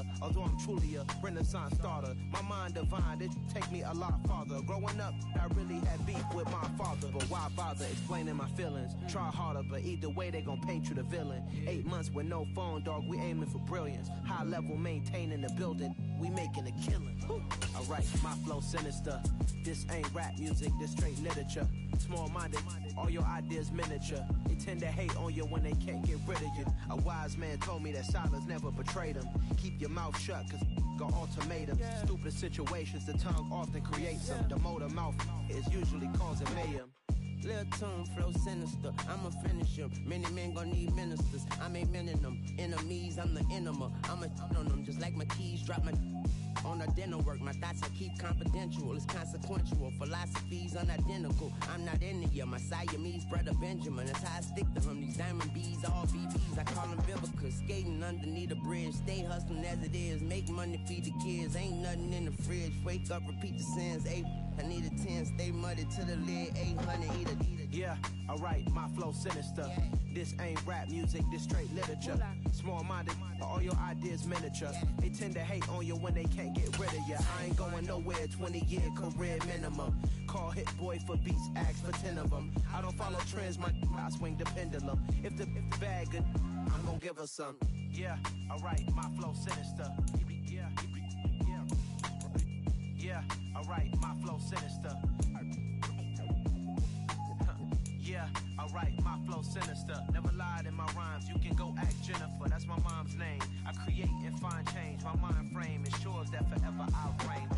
happier, although I'm truly a renaissance starter. My mind divine, it take me a lot farther. Growing up, I really had beef with my father, but why bother explaining my feelings? Try harder, but either way they gon' paint you the villain. 8 months with no phone, dog, we aiming for brilliance. High level maintaining the building, we making a killing. Alright, my flow sinister. This ain't rap music, this straight literature. Small-minded, all your ideas miniature. They tend to hate on you when they can't get rid of you. A wise man told me that silence never betrayed him. Keep your mouth shut, cause got ultimatums. Stupid situations, the tongue often creates them. The motor mouth is usually causing mayhem. Lil' tune, flow sinister, I'ma finish him. Many men gon' need ministers, I ain't mending them. Enemies, I'm the enema, I'ma on them. Just like my keys, drop my on the dinner work. My thoughts I keep confidential, it's consequential. Philosophies unidentical, I'm not into you. My Siamese brother Benjamin, that's how I stick to him. These diamond bees, all BBs, I call them Vivica. Skating underneath the bridge, stay hustling as it is. Make money, feed the kids, ain't nothing in the fridge. Wake up, repeat the sins, I need a 10, stay muddy to the lid, 800, eat a. Yeah, alright, my flow sinister. This ain't rap music, this straight literature. Small-minded, all your ideas miniature. They tend to hate on you when they can't get rid of you. I ain't going nowhere, 20-year career minimum. Call Hit Boy for beats, ask for 10 of them. I don't follow trends, I swing the pendulum. If the bag good, I'm gonna give her some. Yeah, alright, my flow sinister. Yeah, alright, my flow sinister. Yeah, alright, my flow sinister. Never lied in my rhymes, you can go ask Jennifer. That's my mom's name. I create and find change. My mind frame ensures that forever I'll reign.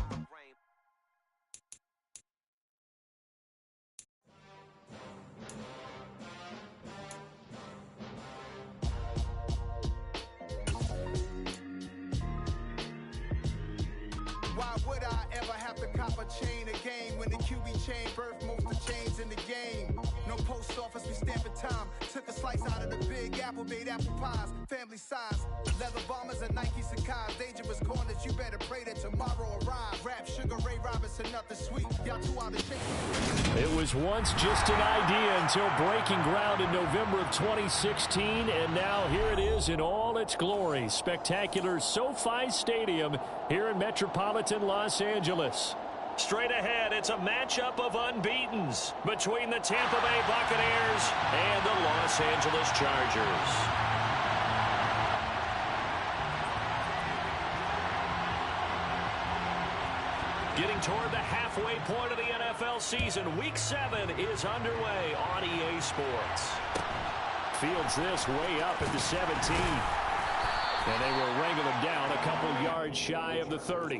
Why would I ever have to cop a chain a game when the QB chain birthed most of chains in the game? No post office, we stamping time. Took a slice out of the big apple, made apple pies, family size. Leather bombers and Nike Sakai's. Dangerous corners, you better pray that tomorrow arrives. Rap, Sugar Ray Robinson, nothing sweet. Y'all too out of shape. It was once just an idea until breaking ground in November of 2016, and now here it is in all its glory. Spectacular SoFi Stadium here in metropolitan Los Angeles. Straight ahead, it's a matchup of unbeatens between the Tampa Bay Buccaneers and the Los Angeles Chargers. Getting toward the halfway point of the NFL season, Week 7 is underway on EA Sports. Fields this way up at the 17. And they will wrangle him down a couple yards shy of the 30.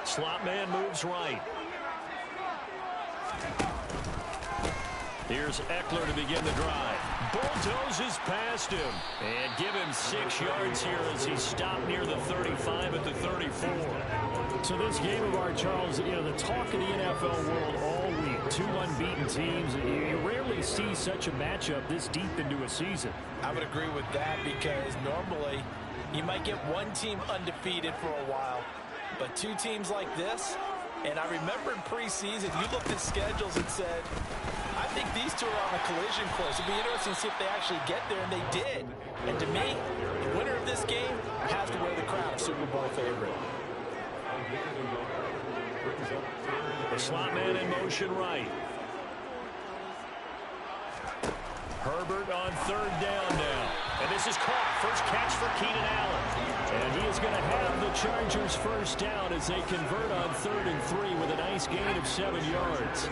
Slot man moves right. Here's Eckler to begin the drive. Bulldozes past him. And give him 6 yards here as he stopped near the 35 at the 34. So this game of ours, Charles, you know, the talk of the NFL world all week. 2 unbeaten teams. You rarely see such a matchup this deep into a season. I would agree with that because normally you might get one team undefeated for a while. But 2 teams like this, and I remember in preseason, you looked at schedules and said, I think these 2 are on a collision course. It'll be interesting to see if they actually get there, and they did. And to me, the winner of this game has to wear the crown of Super Bowl favorite. The slot man in motion right. Herbert on 3rd down now. And this is caught. First catch for Keenan Allen. And he is going to have the Chargers first down as they convert on 3rd and 3 with a nice gain of 7 yards.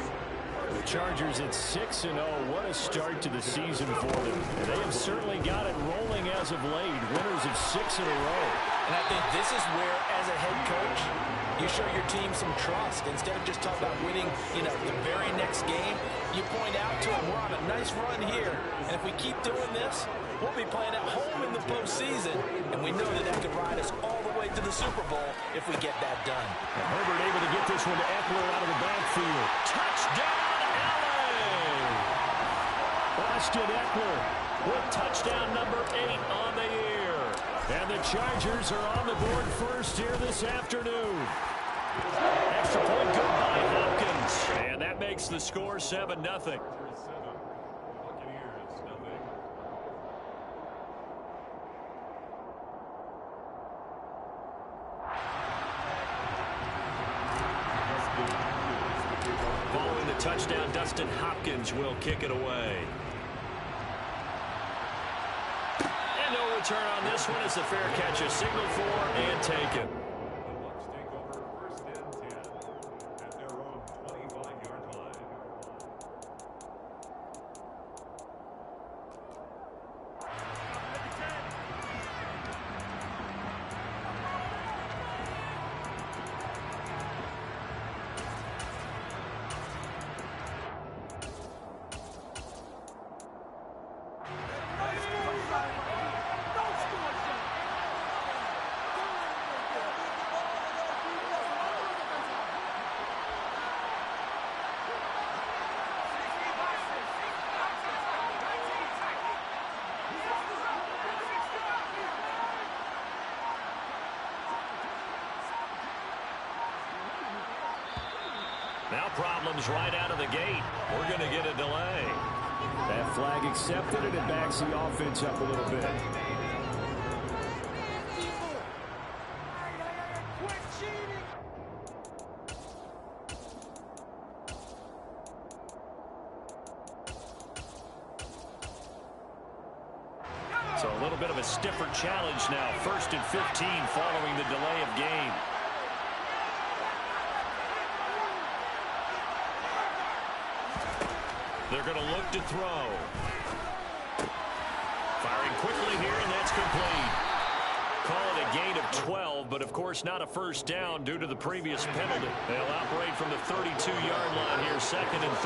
The Chargers at 6-0. What a start to the season for them. And they have certainly got it rolling as of late. Winners of 6 in a row. And I think this is where, as a head coach, you show your team some trust. Instead of just talking about winning, the very next game, you point out to them, we're on a nice run here. And if we keep doing this, we'll be playing at home in the postseason. And we know that could ride us all the way to the Super Bowl if we get that done. And Herbert able to get this this one to Eckler out of the backfield. Touchdown, L.A. Austin Eckler with touchdown number 8 on the year. And the Chargers are on the board first here this afternoon. Extra point good by Hopkins. And that makes the score 7-0. Following the touchdown, Dustin Hopkins will kick it away. And no return on this one as the fair catch is signaled for and taken. Now problems right out of the gate. We're going to get a delay. That flag accepted, and it backs the offense up a little bit. So a little bit of a stiffer challenge now. 1st and 15 following the delay of game. They're going to look to throw. Firing quickly here, and that's complete. Call it a gain of 12, but of course not a first down due to the previous penalty. They'll operate from the 32-yard line here, 2nd and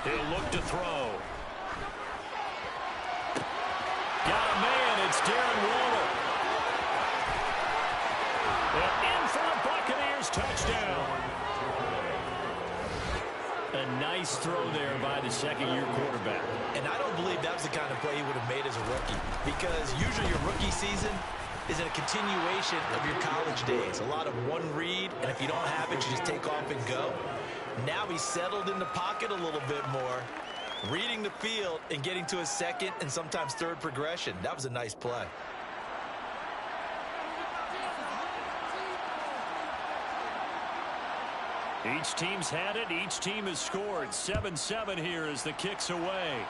3. He'll look to throw. Got a man. It's Darren Waller. And in for the Buccaneers touchdown. A nice throw there by the second-year quarterback. And I don't believe that was the kind of play he would have made as a rookie, because usually your rookie season is a continuation of your college days. A lot of one read, and if you don't have it, you just take off and go. Now he's settled in the pocket a little bit more, reading the field and getting to his second and sometimes third progression. That was a nice play. Each team's had it. Each team has scored. 7-7 here as the kick's away.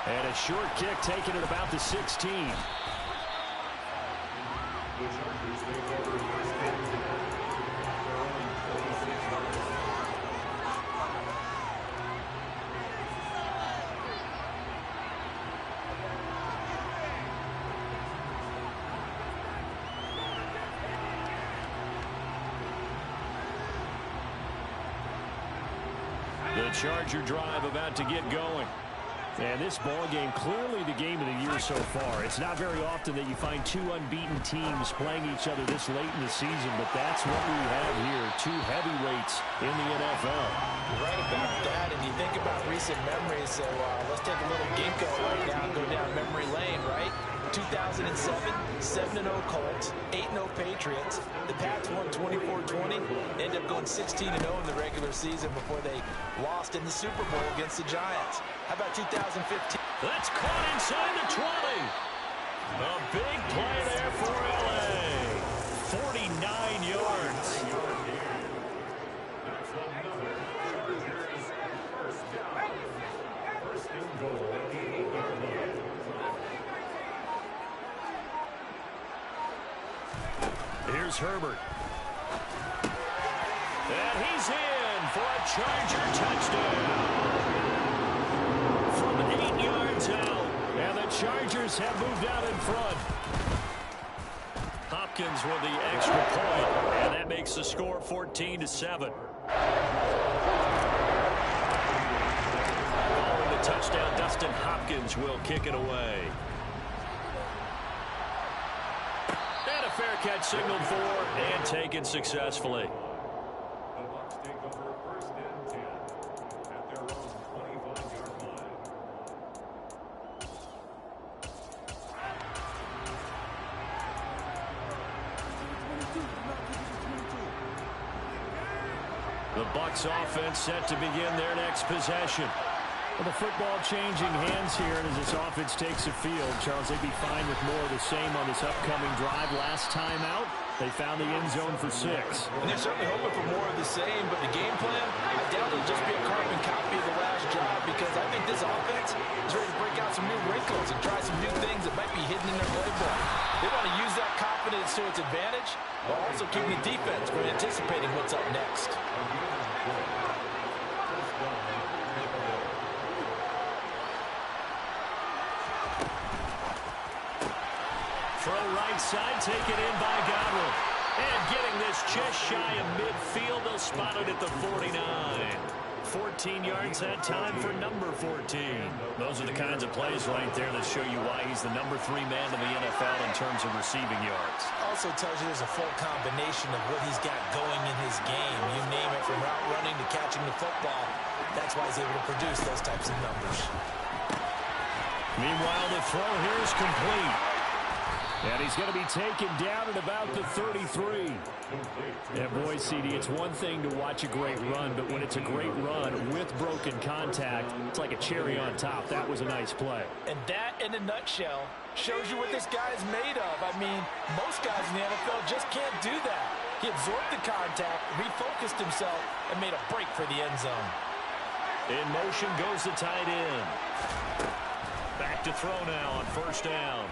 And a short kick taken at about the 16. The Charger drive about to get going. And this ball game, clearly the game of the year so far. It's not very often that you find two unbeaten teams playing each other this late in the season, but that's what we have here, two heavyweights in the NFL. You're right about that, and you think about recent memories, so let's take a little ginkgo right now and go down memory lane, right? 2007, 7-0 Colts, 8-0 Patriots. The Pats won 24-20, ended up going 16-0 in the regular season before they lost in the Super Bowl against the Giants. How about 2015? That's caught inside the 20. A big play there for L.A. 49 yards. Here's Herbert. And he's in for a Charger touchdown. From 8 yards out. And the Chargers have moved out in front. Hopkins with the extra point. And that makes the score 14-7. touchdown. Dustin Hopkins will kick it away. And a fair catch signaled for and taken successfully. The Bucs take over first and 10 at their own 25-yard line. The Bucs offense set to begin their next possession. Well, the football changing hands here, and as this offense takes the field, Charles, they'd be fine with more of the same on this upcoming drive. Last time out, they found the end zone for 6. And they're certainly hoping for more of the same, but the game plan, I doubt it'll just be a carbon copy of the last drive, because I think this offense is ready to break out some new wrinkles and try some new things that might be hidden in their playbook. They want to use that confidence to its advantage, while also keeping the defense from anticipating what's up next. Throw right side, taken in by Godwin. And getting this just shy of midfield, they'll spot it at the 49. 14 yards that time for number 14. Those are the kinds of plays right there that show you why he's the number 3 man in the NFL in terms of receiving yards. Also tells you there's a full combination of what he's got going in his game. You name it, from route running to catching the football. That's why he's able to produce those types of numbers. Meanwhile, the throw here is complete. And he's going to be taken down at about the 33. Yeah, boy, CD, it's one thing to watch a great run, but when it's a great run with broken contact, it's like a cherry on top. That was a nice play. And that, in a nutshell, shows you what this guy is made of. I mean, most guys in the NFL just can't do that. He absorbed the contact, refocused himself, and made a break for the end zone. In motion goes the tight end. Back to throw now on first down.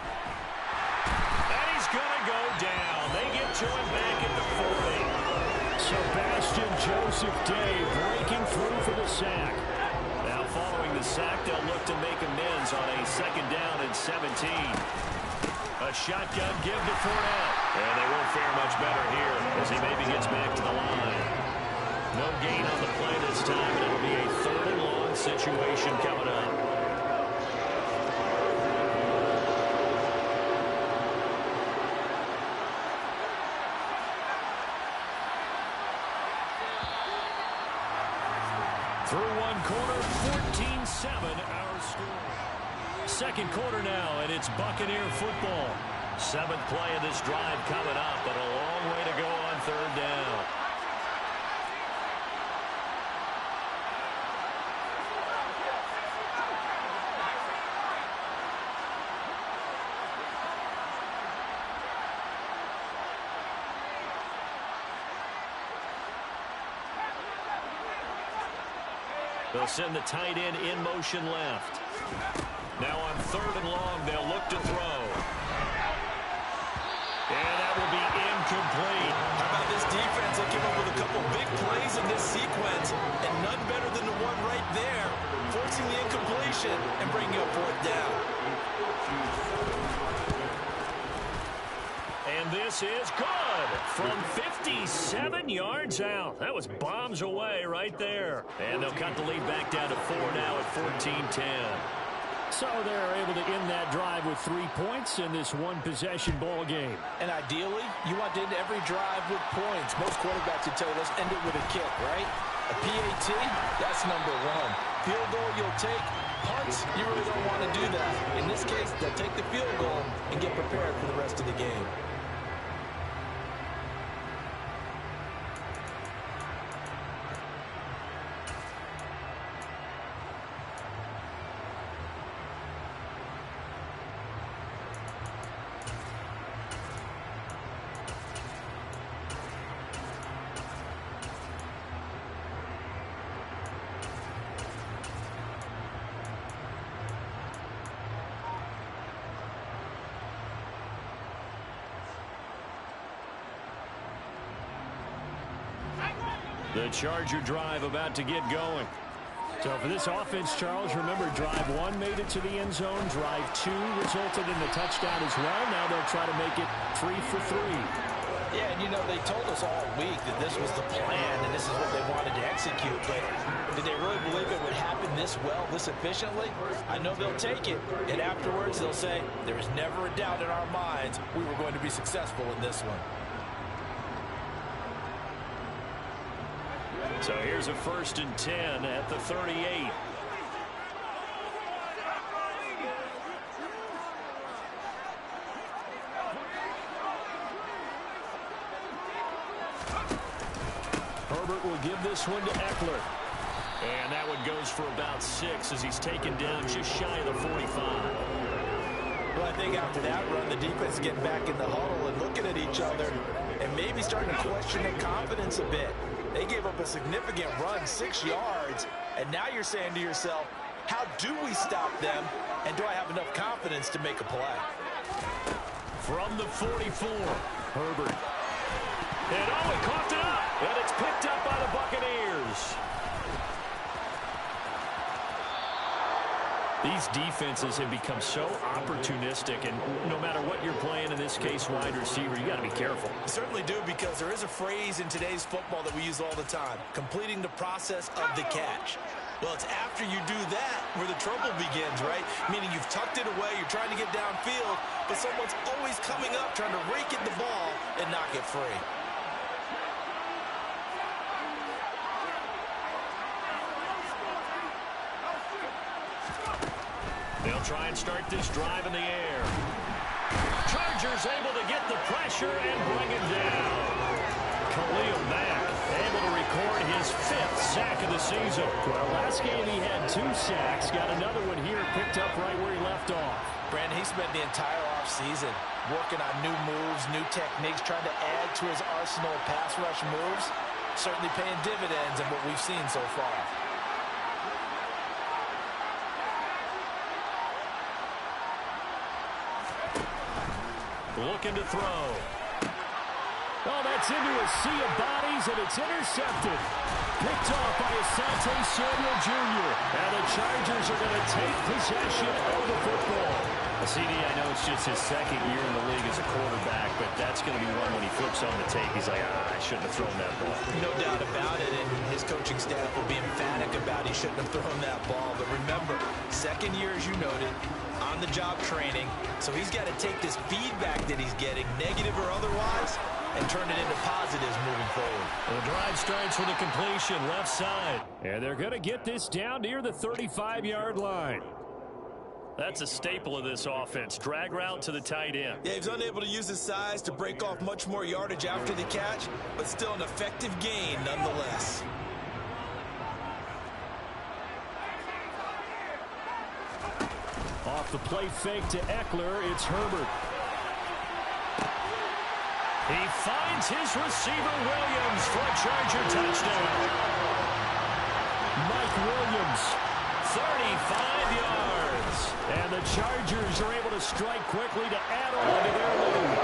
And he's going to go down. They get to him back at the 40. Sebastian Joseph Day breaking through for the sack. Now following the sack, they'll look to make amends on a second down and 17. A shotgun give to Fournette. And they won't fare much better here as he maybe gets back to the line. No gain on the play this time, and it'll be a 3rd and long situation coming up. Through one quarter, 14-7 our score. Second quarter now, and it's Buccaneer football. 7th play of this drive coming up, but a long way to go on 3rd down. They'll send the tight end in motion left. Now on 3rd and long, they'll look to throw. And that will be incomplete. How about this defense? They came up with a couple big plays in this sequence, and none better than the one right there, forcing the incompletion and bringing up 4th down. And this is good from 57 yards out. That was bombs away right there. And they'll cut the lead back down to 4 now at 14-10. So they're able to end that drive with 3 points in this one-possession ball game. And ideally, you want to end every drive with points. Most quarterbacks would tell you, let's end it with a kick, right? A PAT, that's number 1. Field goal you'll take. Punts, you really don't want to do that. In this case, they'll take the field goal and get prepared for the rest of the game. The Charger drive about to get going. So for this offense, Charles, remember, drive 1 made it to the end zone. Drive 2 resulted in the touchdown as well. Now they'll try to make it 3 for 3. Yeah, and you know, they told us all week that this was the plan and this is what they wanted to execute. But did they really believe it would happen this well, this efficiently, I know they'll take it. And afterwards, they'll say, there was never a doubt in our minds we were going to be successful in this one. So here's a 1st and 10 at the 38. Herbert will give this one to Eckler. And that one goes for about 6 as he's taken down just shy of the 45. Well, I think after that run, the defense is getting back in the huddle and looking at each other and maybe starting to question their confidence a bit. They gave up a significant run, 6 yards, and now you're saying to yourself, how do we stop them, and do I have enough confidence to make a play? From the 44, Herbert. And he coughed it up, and it's picked up by the Buccaneers. These defenses have become so opportunistic, and no matter what you're playing, in this case, wide receiver, you got to be careful. You certainly do, because there is a phrase in today's football that we use all the time, completing the process of the catch. Well, it's after you do that where the trouble begins, right? Meaning you've tucked it away, you're trying to get downfield, but someone's always coming up trying to rake at the ball and knock it free. They'll try and start this drive in the air. Chargers able to get the pressure and bring it down. Khalil Mack able to record his 5th sack of the season. Well, last game he had 2 sacks. Got another one here picked up right where he left off. Brandon, he spent the entire offseason working on new moves, new techniques, trying to add to his arsenal of pass rush moves. Certainly paying dividends in what we've seen so far. Looking to throw. Oh, that's into a sea of bodies, and it's intercepted. Picked off by Asante Samuel Jr. And the Chargers are going to take possession of the football. CD, I know it's just his 2nd year in the league as a quarterback, but that's going to be one when he flips on the tape. He's like, I shouldn't have thrown that ball. No doubt about it, and his coaching staff will be emphatic about he shouldn't have thrown that ball. But remember, 2nd year, as you noted, on-the-job training, so he's got to take this feedback that he's getting, negative or otherwise, and turn it into positives moving forward. The drive starts with a completion left side, and they're going to get this down near the 35-yard line. That's a staple of this offense. Drag route to the tight end. Yeah, he's unable to use his size to break off much more yardage after the catch, but still an effective gain nonetheless. Off the play fake to Eckler, it's Herbert. He finds his receiver, Williams, for a Charger touchdown. Mike Williams, 35 yards. And the Chargers are able to strike quickly to add on to their lead.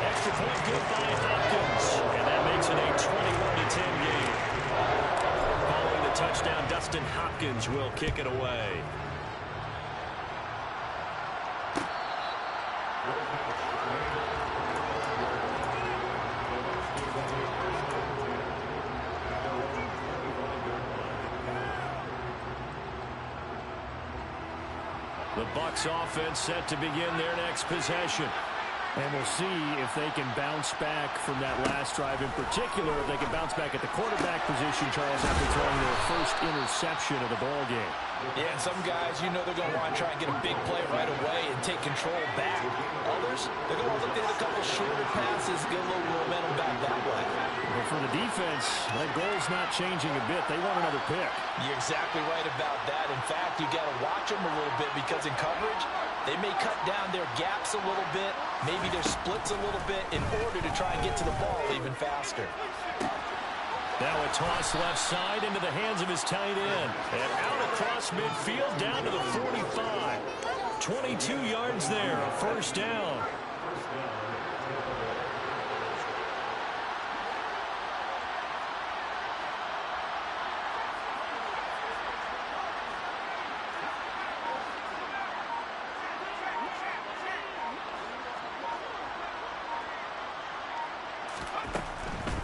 Extra point good by Hopkins. And that makes it a 21-10 game. Following the touchdown, Dustin Hopkins will kick it away. The Bucs offense set to begin their next possession. And we'll see if they can bounce back from that last drive in particular, if they can bounce back at the quarterback position, Charles, after throwing their first interception of the ballgame. Yeah, and some guys, you know they're going to want to try and get a big play right away and take control back. Others, they're going to look to hit a couple shorter passes, get a little momentum back that way. But for the defense, that goal's not changing a bit. They want another pick. You're exactly right about that. In fact, you got to watch them a little bit because in coverage, they may cut down their gaps a little bit, maybe their splits a little bit in order to try and get to the ball even faster. Now a toss left side into the hands of his tight end. And out across midfield down to the 45. 22 yards there, a first down.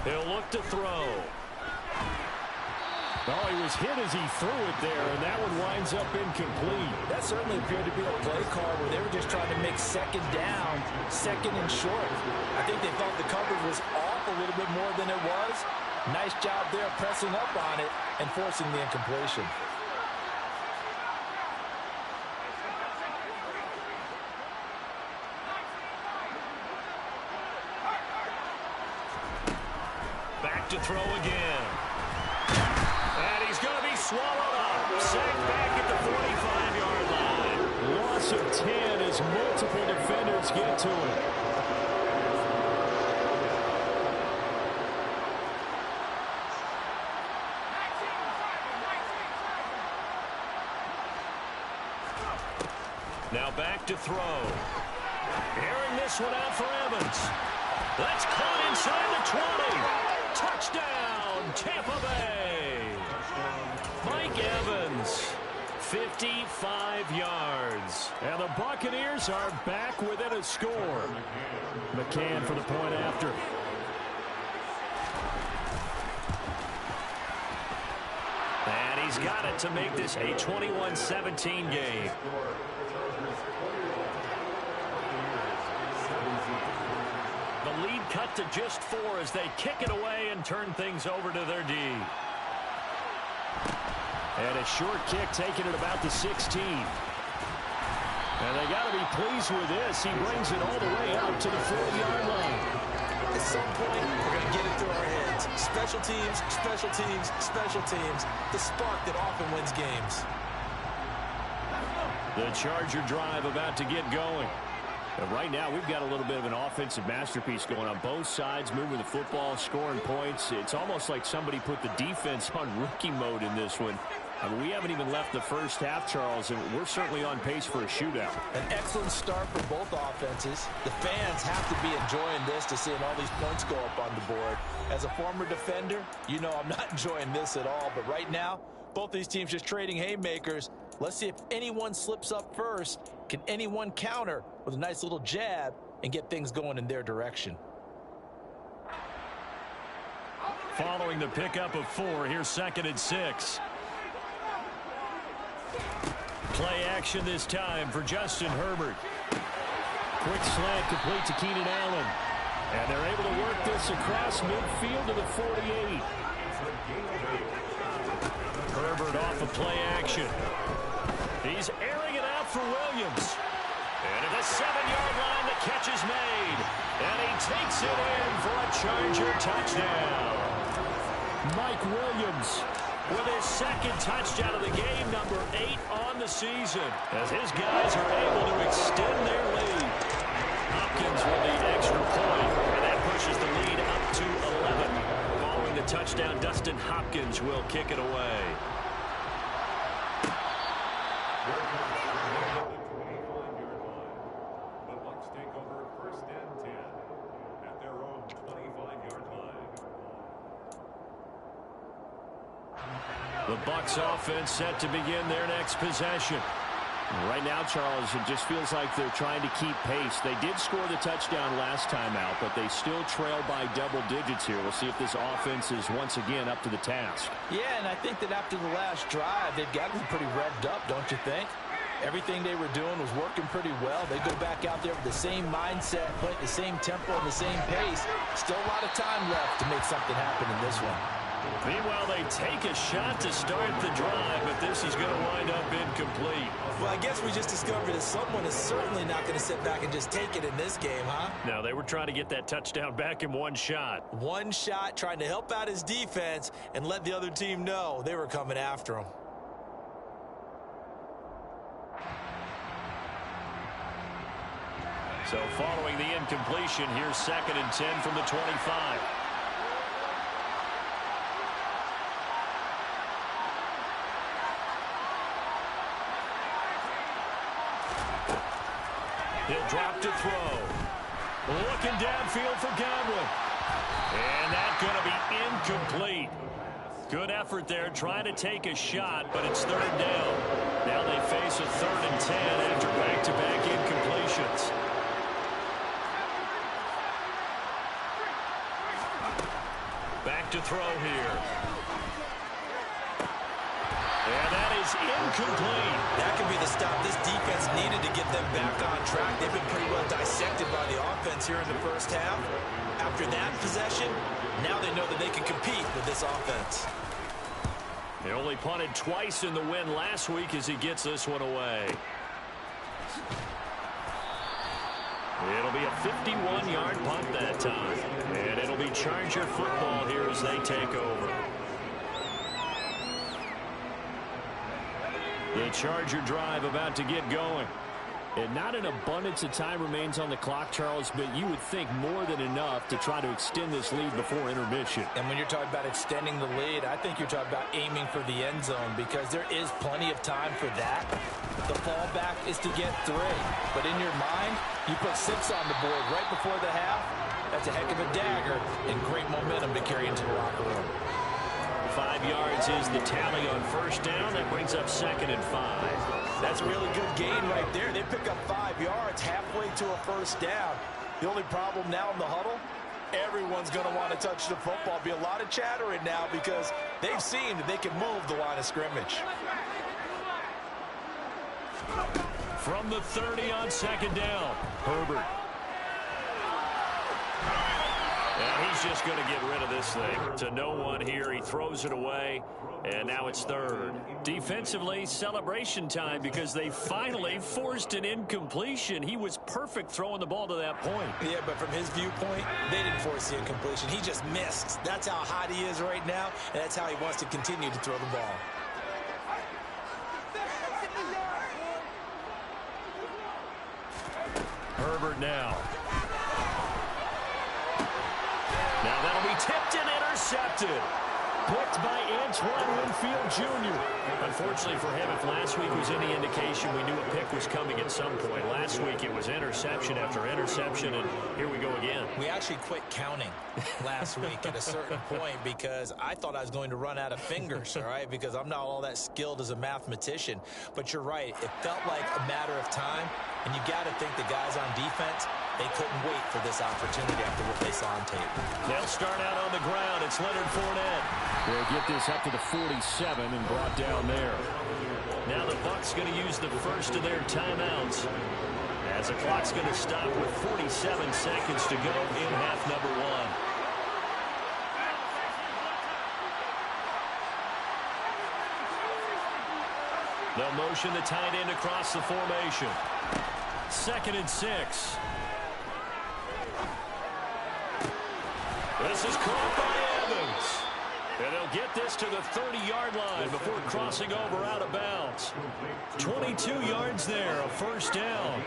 He'll look to throw. Oh, he was hit as he threw it there, and that one winds up incomplete. That certainly appeared to be a play call where they were just trying to make second down, second and short. I think they thought the coverage was off a little bit more than it was. Nice job there pressing up on it and forcing the incompletion. Back to throw again. And he's going to be swallowed up. Sacked back at the 45-yard line. Loss of 10 as multiple defenders get to him. Now back to throw. Airing this one out for Evans. That's caught inside the 20. Touchdown, Tampa Bay. Mike Evans, 55 yards. And the Buccaneers are back within a score. McCann for the point after. And he's got it to make this a 21-17 game. The lead cut to just 4 as they kick it away and turn things over to their D. And a short kick taken at about the 16. And they got to be pleased with this. He brings it all the way up to the 40-yard line. At some point, we're going to get it through our heads. Special teams, special teams, special teams. The spark that often wins games. The Charger drive about to get going. And right now, we've got a little bit of an offensive masterpiece going on both sides, moving the football, scoring points. It's almost like somebody put the defense on rookie mode in this one. I mean, we haven't even left the first half, Charles, and we're certainly on pace for a shootout. An excellent start for both offenses. The fans have to be enjoying this to seeing all these points go up on the board. As a former defender, you know I'm not enjoying this at all. But right now, both these teams just trading haymakers. Let's see if anyone slips up first. Can anyone counter with a nice little jab and get things going in their direction? Following the pickup of 4, here's 2nd and 6. Play action this time for Justin Herbert. Quick slant complete to Keenan Allen. And they're able to work this across midfield to the 48. Herbert off of play action. He's airing it out for Williams. And at the 7-yard line, the catch is made. And he takes it in for a Charger touchdown. Mike Williams with his 2nd touchdown of the game, number 8 on the season, as his guys are able to extend their lead. Hopkins with the extra point, and that pushes the lead up to 11. Following the touchdown, Dustin Hopkins will kick it away. The Bucs take over 1st and 10 at their own 25-yard line. The Bucs offense set to begin their next possession. Right now, Charles, it just feels like they're trying to keep pace. They did score the touchdown last time out, but they still trail by double digits here. We'll see if this offense is once again up to the task. Yeah, and I think that after the last drive, they've got to be pretty revved up, don't you think? Everything they were doing was working pretty well. They go back out there with the same mindset, playing the same tempo and the same pace. Still a lot of time left to make something happen in this one. Meanwhile, they take a shot to start the drive, but this is going to wind up incomplete. Well, I guess we just discovered that someone is certainly not going to sit back and just take it in this game, huh? No, they were trying to get that touchdown back in one shot. One shot, trying to help out his defense and let the other team know they were coming after him. So following the incompletion, here's 2nd and 10 from the 25. He'll drop to throw. Looking downfield for Godwin. And that's going to be incomplete. Good effort there, trying to take a shot, but it's 3rd down. Now they face a 3rd and 10 after back-to-back incompletions. Back to throw here. is incomplete. That could be the stop this defense needed to get them back on track. They've been pretty well dissected by the offense here in the first half. After that possession, now they know that they can compete with this offense. They only punted twice in the win last week as he gets this one away. It'll be a 51-yard punt that time. And it'll be Charger football here as they take over. The Charger drive about to get going. And not an abundance of time remains on the clock, Charles, but you would think more than enough to try to extend this lead before intermission. And when you're talking about extending the lead, I think you're talking about aiming for the end zone because there is plenty of time for that. The fallback is to get 3. But in your mind, you put 6 on the board right before the half. That's a heck of a dagger and great momentum to carry into the locker room. 5 yards is the tally on first down. That brings up 2nd and 5. That's a really good gain right there. They pick up 5 yards halfway to a first down. The only problem now in the huddle, everyone's going to want to touch the football. Be a lot of chattering now because they've seen that they can move the line of scrimmage. From the 30 on 2nd down, Herbert. And he's just going to get rid of this thing to no one here. He throws it away, and now it's 3rd. Defensively, celebration time because they finally forced an incompletion. He was perfect throwing the ball to that point. Yeah, but from his viewpoint, they didn't force the incompletion. He just missed. That's how hot he is right now, and that's how he wants to continue to throw the ball. Herbert now. Now that'll be tipped and intercepted. Picked by Antoine Winfield Jr. Unfortunately for him, if last week was any indication, we knew a pick was coming at some point. Last week it was interception after interception, and here we go again. We actually quit counting last week at a certain point because I thought I was going to run out of fingers, all right, because I'm not all that skilled as a mathematician. But you're right. It felt like a matter of time, and you got to think the guys on defense, they couldn't wait for this opportunity after what they saw on tape. They'll start out on the ground. It's Leonard Fournette. They'll get this up to the 47 and brought down there. Now the Bucs going to use the first of their timeouts as the clock's going to stop with 47 seconds to go in half number 1. They'll motion the tight end across the formation. 2nd and 6. This is caught by Evans. And they'll get this to the 30-yard line before crossing over out of bounds. 22 yards there, a first down.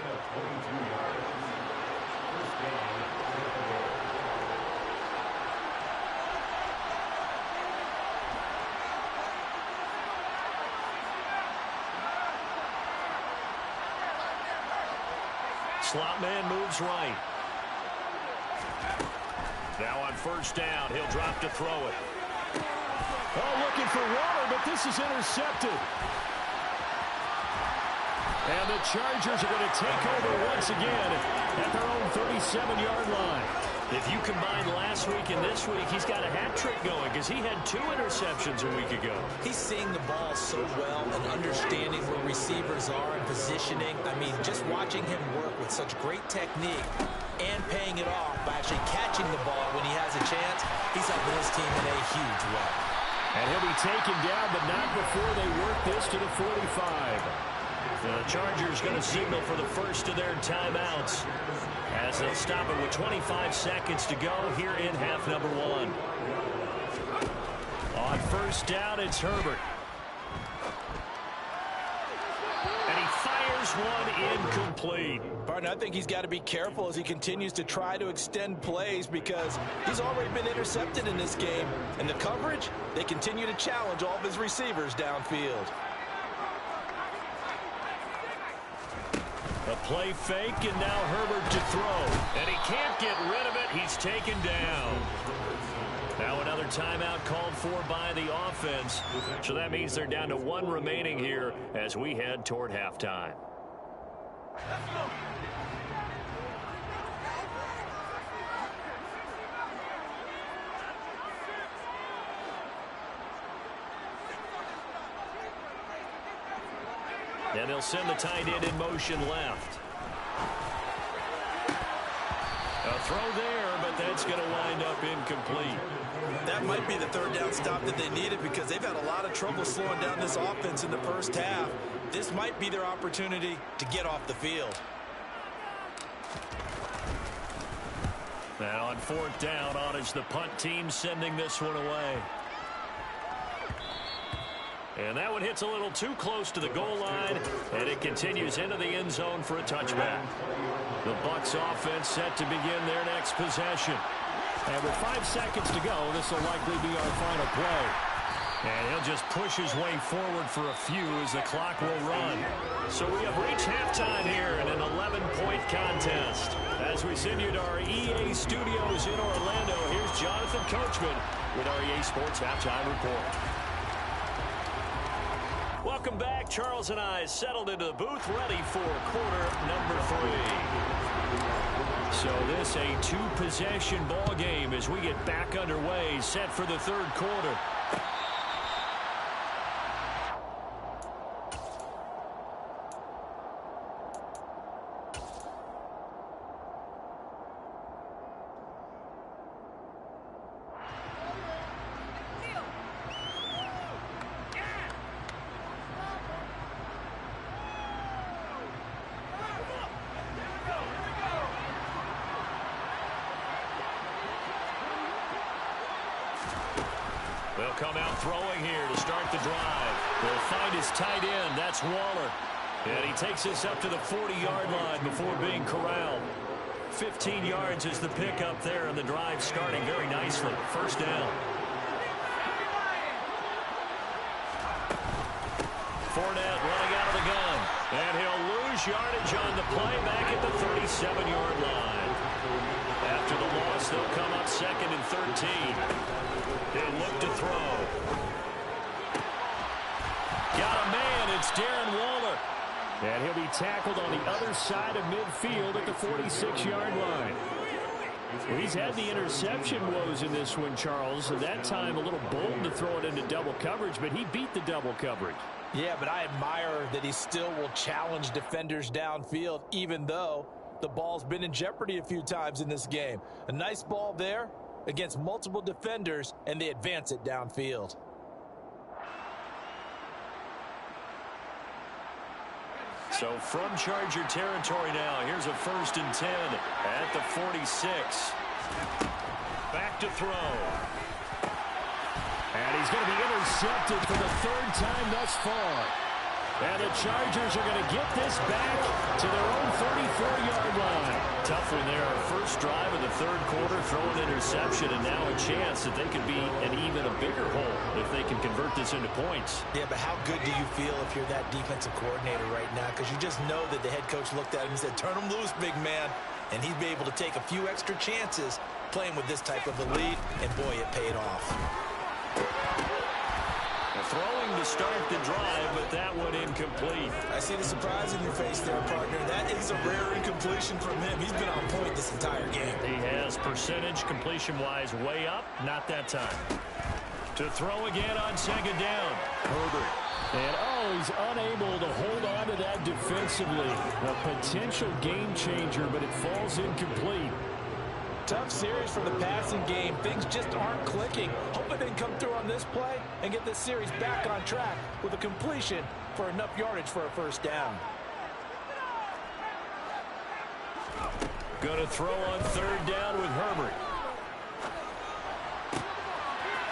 Slot man moves right. Now on first down, he'll drop to throw it. Oh, looking for Waller, but this is intercepted. And the Chargers are going to take over once again at their own 37-yard line. If you combine last week and this week, he's got a hat trick going because he had 2 interceptions a week ago. He's seeing the ball so well and understanding where receivers are and positioning. I mean, just watching him work with such great technique and paying it off by actually catching the ball when he has a chance, he's helping his team in a huge way. And he'll be taken down, but not before they work this to the 45. The Chargers going to signal for the first of their timeouts as they'll stop it with 25 seconds to go here in half number 1. On first down, it's Herbert. And he fires one incomplete. Barton, I think he's got to be careful as he continues to try to extend plays because he's already been intercepted in this game. And the coverage, they continue to challenge all of his receivers downfield. A play fake, and now Herbert to throw. And he can't get rid of it. He's taken down. Now another timeout called for by the offense. So that means they're down to 1 remaining here as we head toward halftime. And they'll send the tight end in motion left. A throw there, but that's going to wind up incomplete. That might be the third down stop that they needed because they've had a lot of trouble slowing down this offense in the first half. This might be their opportunity to get off the field. Now on fourth down, on is the punt team sending this one away. And that one hits a little too close to the goal line, and it continues into the end zone for a touchback. The Bucs offense set to begin their next possession. And with 5 seconds to go, this will likely be our final play. And he'll just push his way forward for a few as the clock will run. So we have reached halftime here in an 11-point contest. As we send you to our EA studios in Orlando, here's Jonathan Coachman with our EA Sports Halftime Report. Welcome back. Charles and I settled into the booth, ready for quarter number 3. So this a two-possession ball game as we get back underway, set for the third quarter. They'll come out throwing here to start the drive. They'll find his tight end. That's Waller. And he takes us up to the 40-yard line before being corralled. 15 yards is the pickup there, and the drive starting very nicely. First down. Fournette running out of the gun. And he'll lose yardage on the play back at the 37-yard line. After the loss, they'll come up second and 13. He'll look to throw. Got a man. It's Darren Waller. And he'll be tackled on the other side of midfield at the 46-yard line. Well, he's had the interception woes in this one, Charles. At that time, a little bold to throw it into double coverage, but he beat the double coverage. Yeah, but I admire that he still will challenge defenders downfield, even though the ball's been in jeopardy a few times in this game. A nice ball there against multiple defenders, and they advance it downfield. So from Charger territory now, here's a 1st and 10 at the 46. Back to throw. And he's going to be intercepted for the 3rd time thus far. And the Chargers are going to get this back to their own 34-yard line. Tough one there. First drive of the 3rd quarter, throw an interception, and now a chance that they could be an even a bigger hole if they can convert this into points. Yeah, but how good do you feel if you're that defensive coordinator right now? Because you just know that the head coach looked at him and said, turn him loose, big man. And he'd be able to take a few extra chances playing with this type of a lead, and boy, it paid off. Throwing to start the drive, but that one incomplete. I see the surprise in your face there, partner. That is a rare incompletion from him. He's been on point this entire game. He has percentage completion-wise way up. Not that time. To throw again on 2nd down. Herbert. And, he's unable to hold on to that defensively. A potential game changer, but it falls incomplete. Tough series for the passing game. Things just aren't clicking. Hoping they can come through on this play and get this series back on track with a completion for enough yardage for a 1st down. Going to throw on 3rd down with Herbert.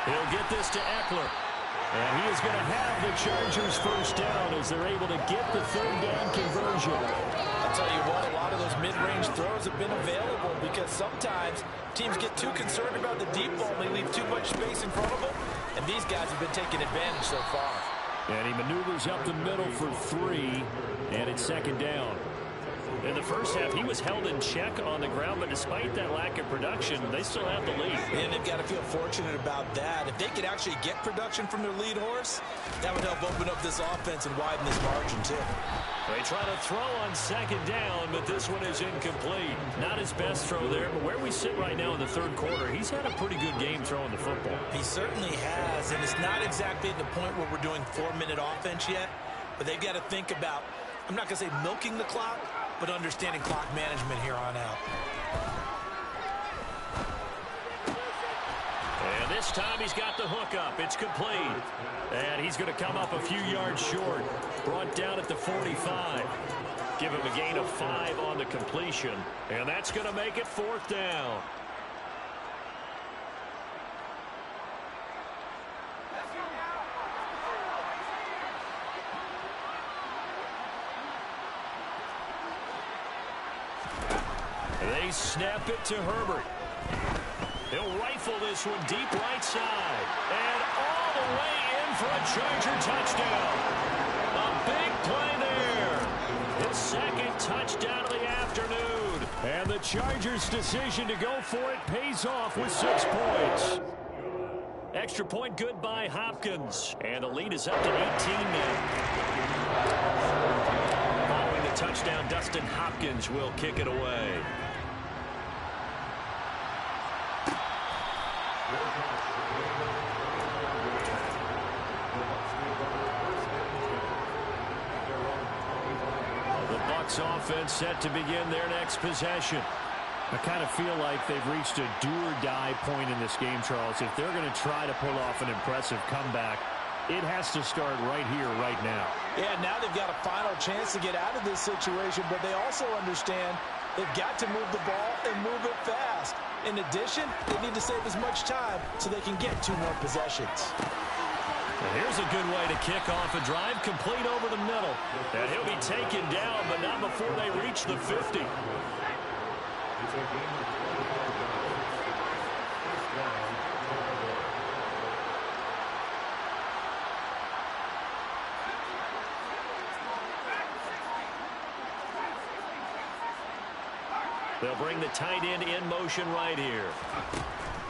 He'll get this to Eckler. And he is going to have the Chargers 1st down as they're able to get the 3rd down conversion. I'll tell you what, a lot of those mid-range throws have been available because sometimes teams get too concerned about the deep ball and they leave too much space in front of them, and these guys have been taking advantage so far. And he maneuvers up the middle for 3, and it's 2nd down. In the first half, he was held in check on the ground, but despite that lack of production, they still have the lead. And they've got to feel fortunate about that. If they could actually get production from their lead horse, that would help open up this offense and widen this margin, too. They try to throw on 2nd down, but this one is incomplete. Not his best throw there, but where we sit right now in the 3rd quarter, he's had a pretty good game throwing the football. He certainly has, and it's not exactly at the point where we're doing 4-minute offense yet. But they've got to think about, I'm not going to say milking the clock, but understanding clock management here on out. And this time he's got the hook up. It's complete. And he's going to come up a few yards short. Brought down at the 45. Give him a gain of 5 on the completion. And that's going to make it 4th down. They snap it to Herbert. He'll rifle this one deep right side. And all the way in for a Charger touchdown. A big play there. His 2nd touchdown of the afternoon. And the Chargers' decision to go for it pays off with 6 points. Extra point good by Hopkins. And the lead is up to 18 now. Following the touchdown, Dustin Hopkins will kick it away. The Bucs offense set to begin their next possession. I kind of feel like they've reached a do-or-die point in this game, Charles. If they're going to try to pull off an impressive comeback, it has to start right here, right now. Yeah, now they've got a final chance to get out of this situation, but they also understand they've got to move the ball and move it fast. In addition, they need to save as much time so they can get 2 more possessions. And here's a good way to kick off a drive, complete over the middle. And he'll be taken down, but not before they reach the 50. They'll bring the tight end in motion right here.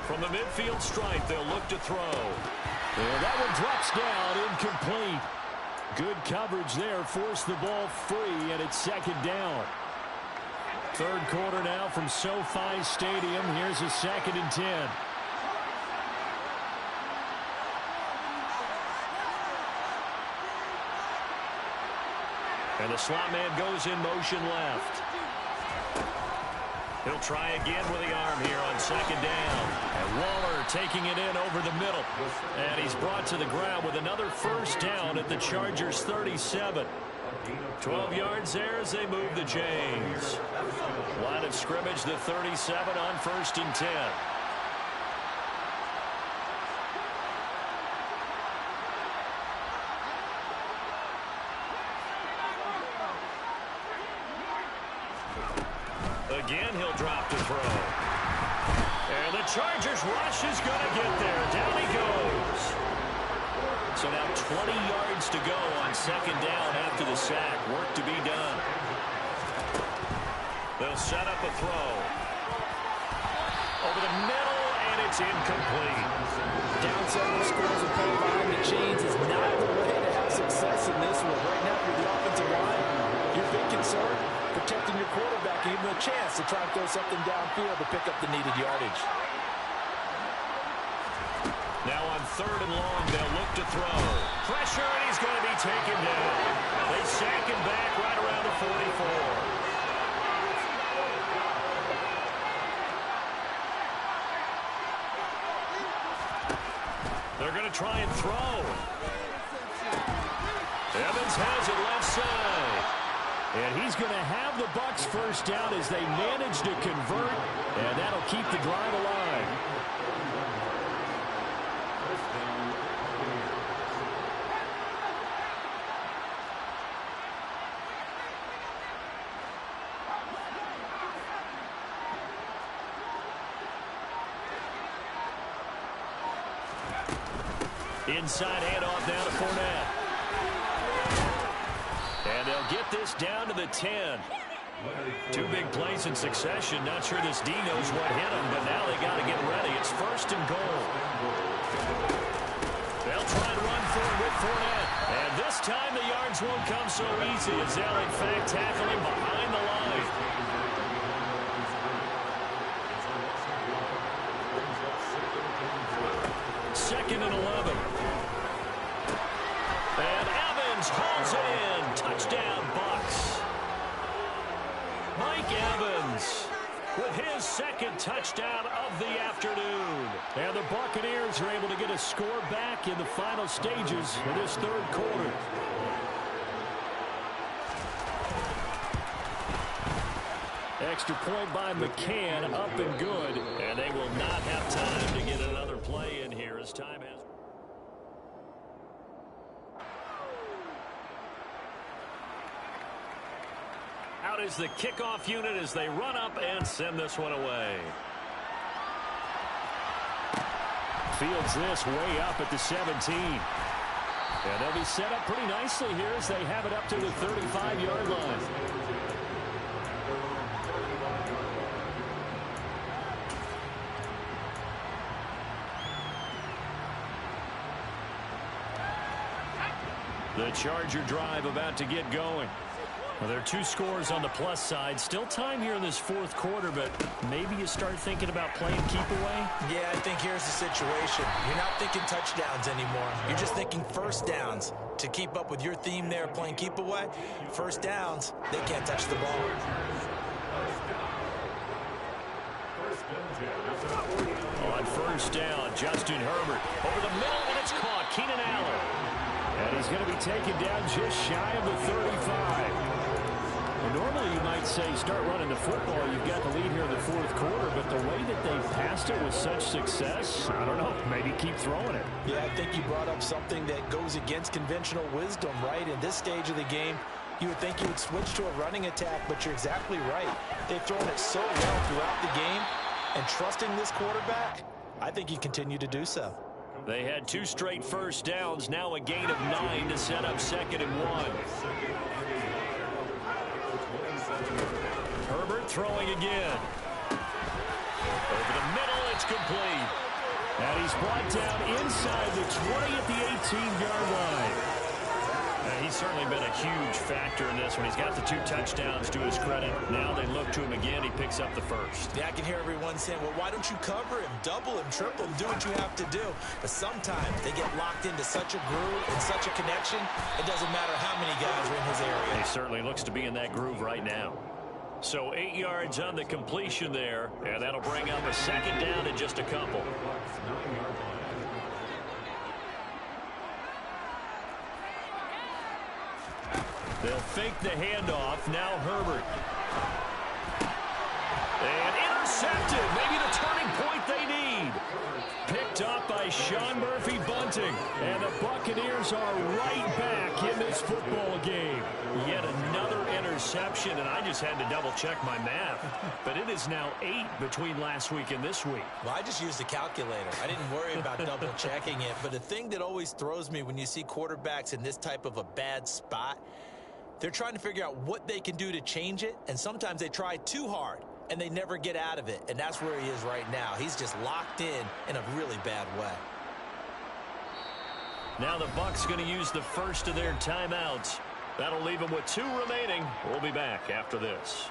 From the midfield stripe, they'll look to throw. And that one drops down, incomplete. Good coverage there, forced the ball free, and it's 2nd down. 3rd quarter now from SoFi Stadium. Here's a 2nd and 10. And the slot man goes in motion left. He'll try again with the arm here on 2nd down. And Waller taking it in over the middle. And he's brought to the ground with another 1st down at the Chargers' 37. 12 yards there as they move the chains. Line of scrimmage, the 37 on 1st and 10. Again, he'll drop to throw. And the Chargers rush is going to get there. Down he goes. So now 20 yards to go on 2nd down after the sack. Work to be done. They'll set up a throw. Over the middle, and it's incomplete. Down several scores and play behind the chains is not the way to have success in this one. Right now, for the offensive line, your big concern, protecting your quarterback, and even a chance to try and throw something downfield to pick up the needed yardage. Now on 3rd and long, they'll look to throw. Pressure, and he's going to be taken down. They sack him back right around the 44. They're going to try and throw. Evans has it left side. And he's going to have the Bucs 1st down as they manage to convert. And that'll keep the drive alive. Inside handoff down to Fournette. And they'll get this down to the 10. 2 big plays in succession. Not sure this D knows what hit him, but now they got to get ready. It's 1st and goal. They'll try and run for it with Fournette. And this time the yards won't come so easy as they'll, in fact, tackle him behind the line. 2nd and 11. And Evans Evans hauls it in. Touchdown, Bucs. Mike Evans with his second touchdown of the afternoon. And the Buccaneers are able to get a score back in the final stages of this third quarter. Extra point by McCann, up and good. And they will not have time to get another play in here as time has. Out is the kickoff unit as they run up and send this one away. Fields this way up at the 17. And they'll be set up pretty nicely here as they have it up to the 35-yard line. The Charger drive about to get going. Well, there are two scores on the plus side. Still time here in this fourth quarter, but maybe you start thinking about playing keep away? Yeah, I think here's the situation. You're not thinking touchdowns anymore. You're just thinking first downs. To keep up with your theme there, playing keep away, first downs, they can't touch the ball. On first down, Justin Herbert over the middle, and it's caught. Keenan Allen. And he's going to be taken down just shy of the 35. Well, normally you might say start running the football. You've got the lead here in the fourth quarter, but the way that they passed it with such success, I don't know, maybe keep throwing it. Yeah, I think you brought up something that goes against conventional wisdom, right? In this stage of the game, you would think you would switch to a running attack, but you're exactly right. They've thrown it so well throughout the game, and trusting this quarterback, I think you continue to do so. They had two straight first downs, now a gain of 9 to set up 2nd and 1. Herbert throwing again. Over the middle, it's complete. And he's brought down inside the 20 at the 18-yard line. And he's certainly been a huge factor in this one. He's got the 2 touchdowns to his credit. Now they look to him again. He picks up the first. Yeah, I can hear everyone saying, well, why don't you cover him, double him, triple him, do what you have to do. But sometimes they get locked into such a groove and such a connection, it doesn't matter how many guys are in his area. He certainly looks to be in that groove right now. So 8 yards on the completion there, and that'll bring up a second down in just a couple. They'll fake the handoff. Now Herbert. And intercepted. Maybe the turning point they need. Picked up by Sean Murphy-Bunting. And the Buccaneers are right back in this football game. Yet another interception, and I just had to double-check my math. But it is now 8 between last week and this week. Well, I just used a calculator. I didn't worry about double-checking it. But the thing that always throws me when you see quarterbacks in this type of a bad spot, they're trying to figure out what they can do to change it, and sometimes they try too hard, and they never get out of it, and that's where he is right now. He's just locked in a really bad way. Now the Bucs going to use the first of their timeouts. That'll leave them with 2 remaining. We'll be back after this.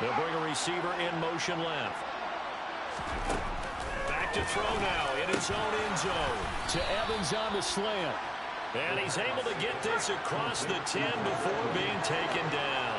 They'll bring a receiver in motion left. Back to throw now in his own end zone. To Evans on the slant. And he's able to get this across the 10 before being taken down.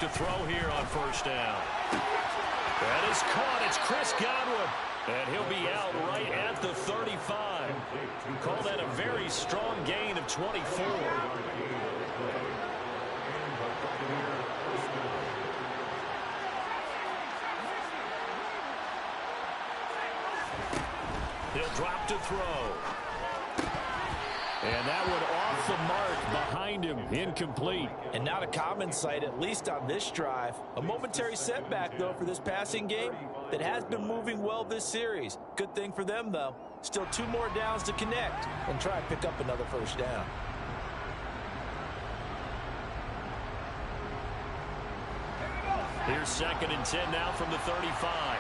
To throw here on first down. That is caught. It's Chris Godwin. And he'll be out right at the 35. Call that a very strong gain of 24. He'll drop to throw. And that one off the mark. found him. Incomplete. And not a common sight, at least on this drive. A momentary setback, though, for this passing game that has been moving well this series. Good thing for them, though. Still 2 more downs to connect and try and pick up another first down. Here's 2nd and 10 now from the 35.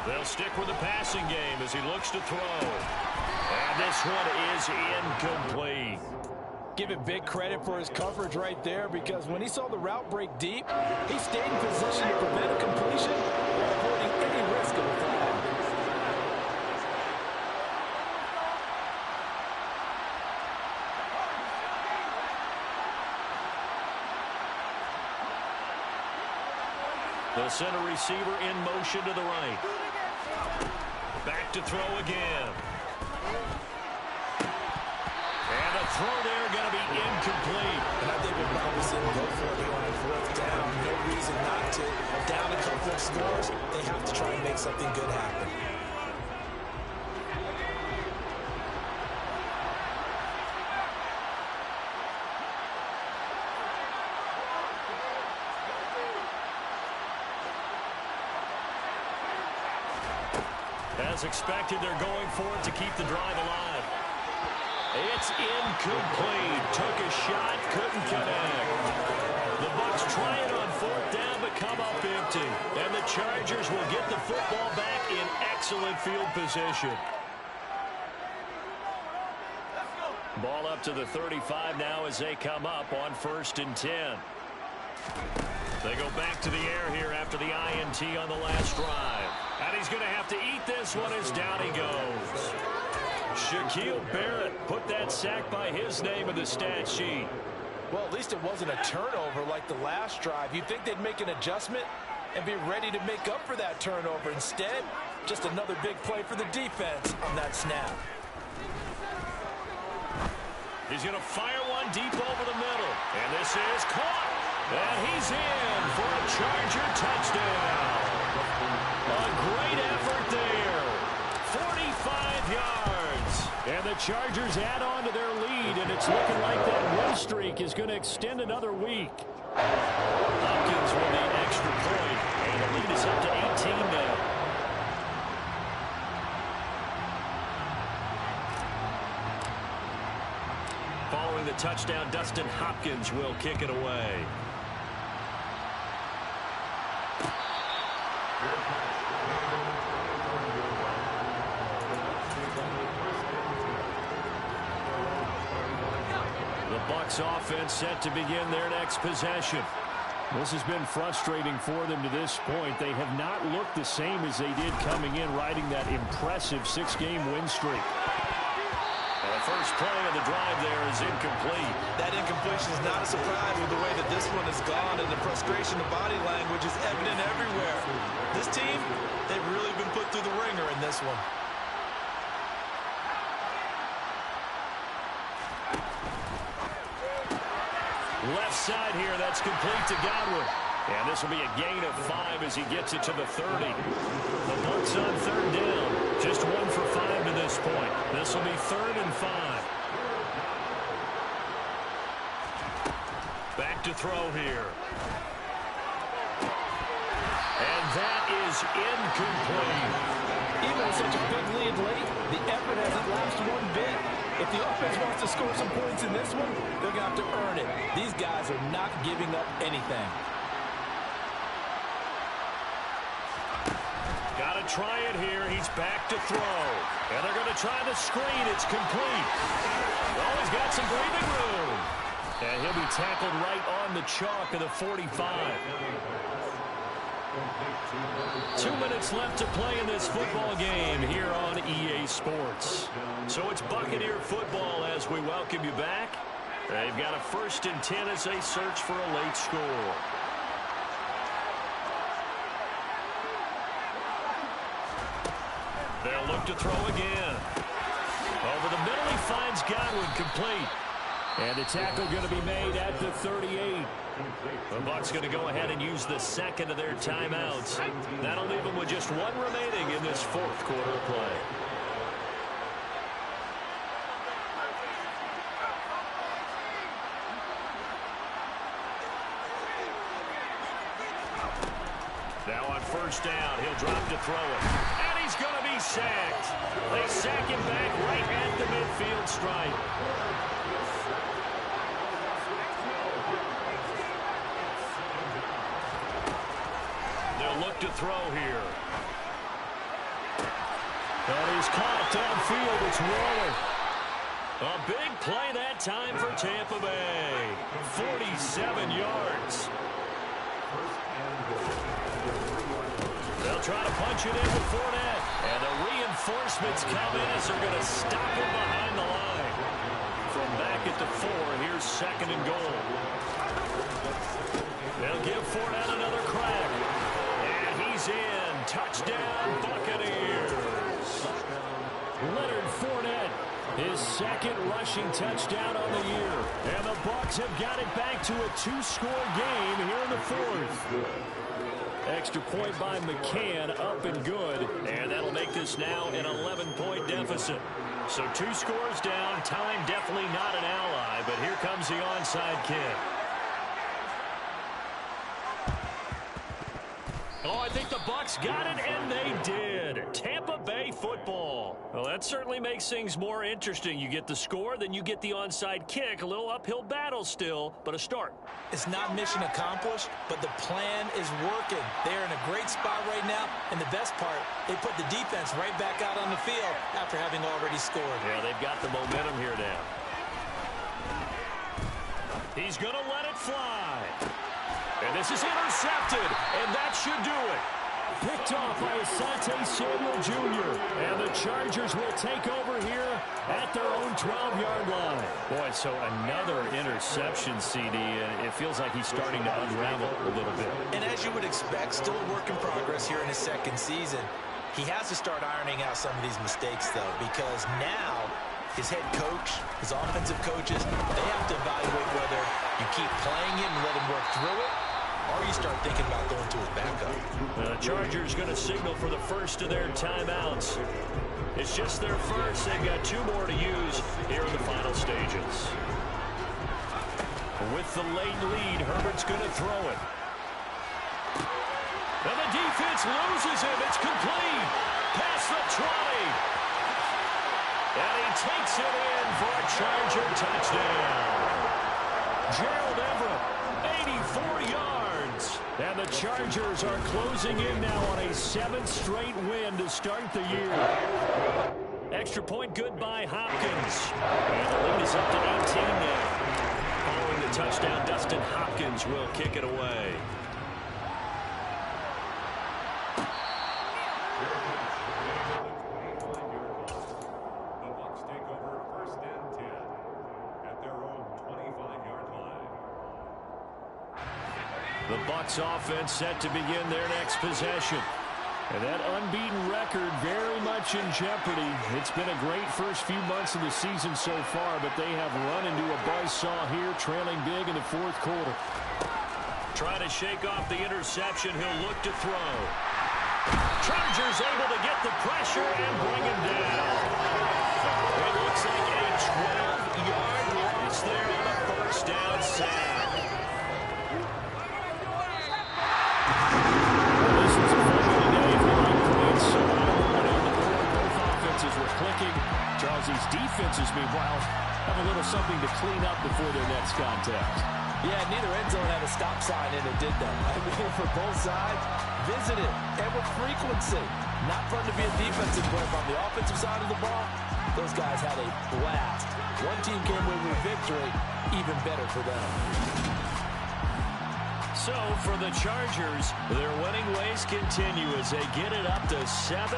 They'll stick with the passing game as he looks to throw. And this one is incomplete. Give it big credit for his coverage right there, because when he saw the route break deep, he stayed in position to prevent a completion while avoiding any risk of a flag. The center receiver in motion to the right. Back to throw again. And a throw there going to be incomplete. And I think we'll probably see him go for it here on 4th down. No reason not to. Down a couple of scores, they have to try and make something good happen. As expected, they're going for it to keep the drive alive. It's incomplete. Took a shot, couldn't connect. The Bucs try it on 4th down, but come up empty. And the Chargers will get the football back in excellent field position. Ball up to the 35 now as they come up on 1st and 10. They go back to the air here after the INT on the last drive. And he's going to have to eat this one as down he goes. Shaquille Barrett put that sack by his name in the stat sheet. Well, at least it wasn't a turnover like the last drive. You'd think they'd make an adjustment and be ready to make up for that turnover. Instead, just another big play for the defense on that snap. He's going to fire one deep over the middle. And this is caught. And he's in for a Charger touchdown. A great effort there. 45 yards. And the Chargers add on to their lead, and it's looking like that win streak is going to extend another week. Hopkins with the extra point, and the lead is up to 18 now. Following the touchdown, Dustin Hopkins will kick it away. Bucs offense set to begin their next possession. This has been frustrating for them to this point. They have not looked the same as they did coming in, riding that impressive 6-game win streak. And the first play of the drive there is incomplete. That incompletion is not a surprise with the way that this one has gone, and the frustration, the body language is evident everywhere. This team, they've really been put through the ringer in this one. Left side here, that's complete to Godwin. And this will be a gain of 5 as he gets it to the 30. The Bucs on 3rd down. Just 1 for 5 to this point. This will be 3rd and 5. Back to throw here. And that is incomplete. Even with such a big lead late, the effort hasn't lapsed one bit. If the offense wants to score some points in this one, they're going to have to earn it. These guys are not giving up anything. Got to try it here. He's back to throw. And they're going to try the screen. It's complete. Oh, he's got some breathing room. And he'll be tackled right on the chalk of the 45. 2 minutes left to play in this football game here on EA Sports. So it's Buccaneer football as we welcome you back. They've got a 1st and 10 as they search for a late score. They'll look to throw again. Over the middle, he finds Godwin, complete. And the tackle going to be made at the 38. The Bucs going to go ahead and use the second of their timeouts. That'll leave them with just 1 remaining in this 4th quarter of play. first down. He'll drop to throw it. And he's going to be sacked. They sack him back right at the midfield stripe. They'll look to throw here. And he's caught downfield. It's rolling. A big play that time for Tampa Bay. 47 yards. They'll try to punch it in with Fournette. And the reinforcements come in as they're going to stop him behind the line. From back at the 4, here's second and goal. They'll give Fournette another crack. And he's in. Touchdown, Buccaneers. Leonard Fournette, his second rushing touchdown on the year. And the Bucs have got it back to a 2-score game here in the fourth. Extra point by McCann, up and good. And that'll make this now an 11-point deficit. So 2 scores down, time definitely not an ally, but here comes the onside kick. Oh, I think the Bucs got it, and they did. Tampa Bay football. Well, that certainly makes things more interesting. You get the score, then you get the onside kick. A little uphill battle still, but a start. It's not mission accomplished, but the plan is working. They're in a great spot right now, and the best part, they put the defense right back out on the field after having already scored. Yeah, they've got the momentum here now. He's going to let it fly. And this is intercepted, and that should do it. Picked off by Asante Samuel Jr. And the Chargers will take over here at their own 12-yard line. Boy, so another interception, CD, and it feels like he's starting to unravel a little bit. And as you would expect, still a work in progress here in his second season. He has to start ironing out some of these mistakes, though, because now his head coach, his offensive coaches, they have to evaluate whether you keep playing him and let him work through it, or you start thinking about going to his backup. The Chargers going to signal for the first of their timeouts. It's just their first. They've got 2 more to use here in the final stages. With the late lead, Herbert's going to throw it. And the defense loses him. It's complete. Past the 20. And he takes it in for a Charger touchdown. Gerald Everett, 84 yards. And the Chargers are closing in now on a 7th straight win to start the year. Extra point good by Hopkins. And the lead is up to 18 now. Following the touchdown, Dustin Hopkins will kick it away. The Bucs offense set to begin their next possession. And that unbeaten record very much in jeopardy. It's been a great first few months of the season so far, but they have run into a buzzsaw here, trailing big in the fourth quarter. Trying to shake off the interception. He'll look to throw. Chargers able to get the pressure and bring him down. It looks like a 12-yard loss there on a first down sack. Were clicking. Charles' defenses, meanwhile, have a little something to clean up before their next contact. Yeah, neither end zone had a stop sign in it, did they? I mean, for both sides, visited and with frequency. Not fun to be a defensive player, but on the offensive side of the ball, those guys had a blast. One team came away with victory, even better for them. So, for the Chargers, their winning ways continue as they get it up to 7-0.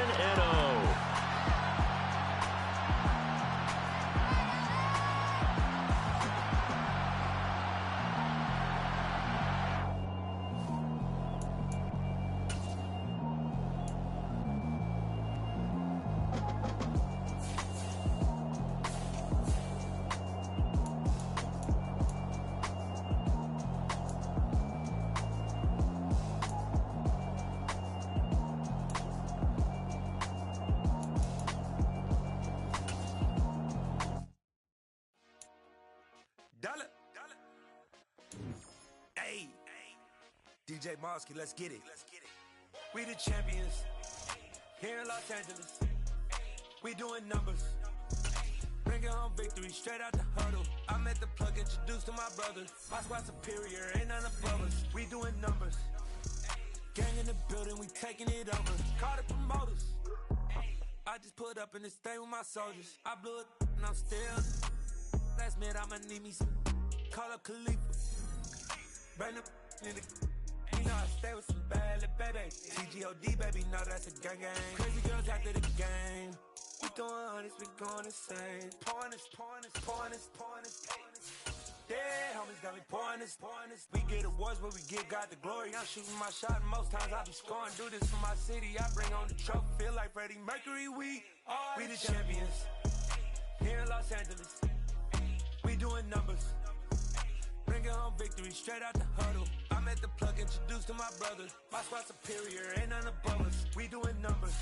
DJ Mosky, let's get it. We the champions. Here in Los Angeles. We doing numbers. Bringing home victory straight out the huddle. I met the plug, introduced to my brothers. My squad superior, ain't none above us. We doing numbers. Gang in the building, we taking it over. Call the promoters. I just put up in this thing with my soldiers. I blew it and I'm still. Last minute I'ma need me some. Call up Khalifa. Bring the in the. You know I stay with some bad little baby. TGOD baby, know that's a gang gang. Crazy girls after the game. We doing hundreds, we going insane. Pouring this. Yeah, homies got me pouring this. We get awards, but we give God the glory. I'm shooting my shot, and most times I be scoring. Do this for my city, I bring on the trophy. Feel like Freddie Mercury, we the champions. Here in Los Angeles, we doing numbers. Bringing home victory straight out the huddle. I met the plug, introduced to my brothers. My squad superior, ain't none above us. We doing numbers.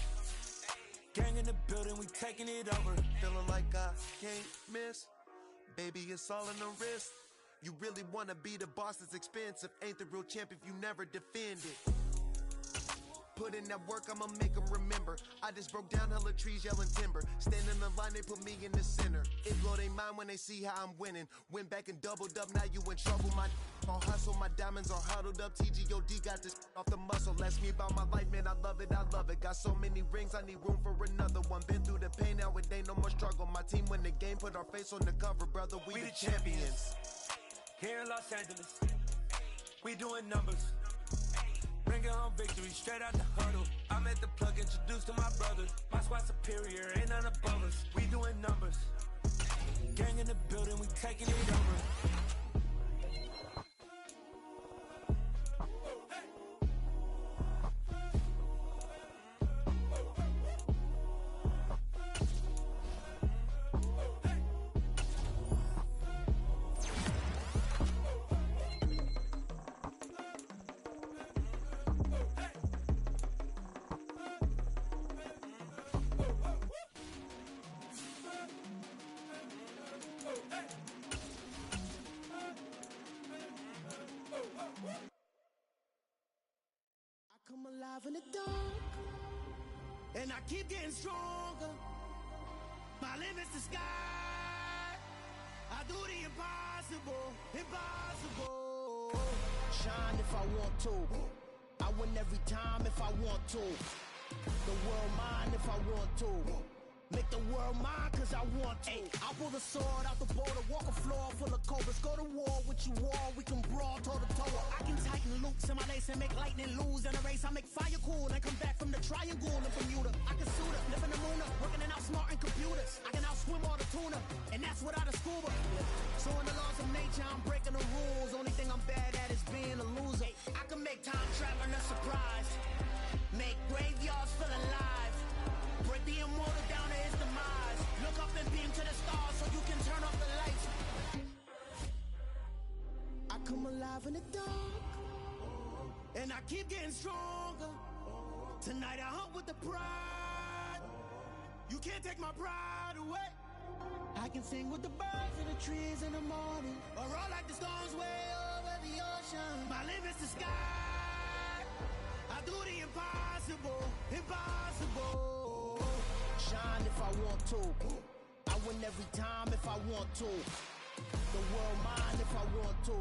Gang in the building, we taking it over. Feeling like I can't miss. Baby, it's all in the wrist. You really wanna be the boss, it's expensive. Ain't the real champ if you never defend it. Put in that work, I'ma make them remember. I just broke down hella trees, yelling timber. Stand in the line, they put me in the center. It blow their mind when they see how I'm winning. Went back and doubled up, now you in trouble. My all hustle, my diamonds are huddled up. TGOD got this off the muscle. Ask me about my life, man, I love it. Got so many rings, I need room for another one. Been through the pain, now it ain't no more struggle. My team win the game, put our face on the cover, brother. We the champions. Here in Los Angeles, we doing numbers. Bringing home victory straight out the huddle. I met the plug, introduced to my brothers. My squad superior, ain't none above us. We doing numbers. Gang in the building, we taking it over. Come alive in the dark, and I keep getting stronger. My limit's the sky. I do the impossible. Shine if I want to. I win every time if I want to. The world mine if I want to. Make the world mine cause I want to. Ay, I'll pull the sword out the border, walk a floor full of cobras. Go to war with you all, we can brawl toe to toe. I can tighten loops in my lace and make lightning lose in a race. I make fire cool and come back from the triangle in Bermuda. I can suit up, live in the moon up, working and outsmarting computers. I can outswim all the tuna, and that's without a scuba. So in the laws of nature, I'm breaking the rules. Only thing I'm bad at is being a loser. I can make time traveling a surprise. Make graveyards feel alive. Break the immortal down to his demise. Look up and beam to the stars so you can turn off the lights. I come alive in the dark, and I keep getting stronger. Tonight I hunt with the pride. You can't take my pride away. I can sing with the birds and the trees in the morning, or roll like the storms way over the ocean. My limit's the sky. I do the impossible. Shine if I want to. I win every time if I want to. The world mine if I want to.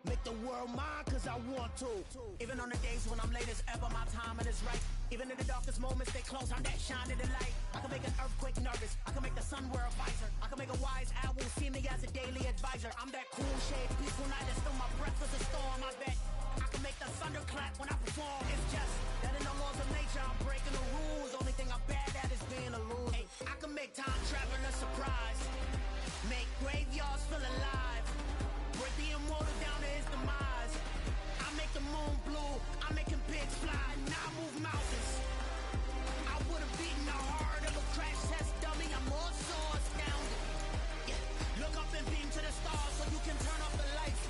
Make the world mine cause I want to. Even on the days when I'm late as ever, my timing is right. Even in the darkest moments, stay close, I'm that shining the light. I can make an earthquake nervous, I can make the sun wear a visor. I can make a wise owl see me as a daily advisor. I'm that cool shade, peaceful night, and still my breath is a storm, I bet. I can make the thunder clap when I perform. It's just that in the laws of nature, I'm breaking the rules. Only thing I'm bad at is being a loser. Hey, I can make time traveling a surprise. Make graveyards feel alive. Break the immortal down to his demise. I make the moon blue. I'm making pigs fly. Now I move mountains. I would have beaten the heart of a crash test dummy. I'm more so astounded. Yeah. Look up and beam to the stars so you can turn off the lights.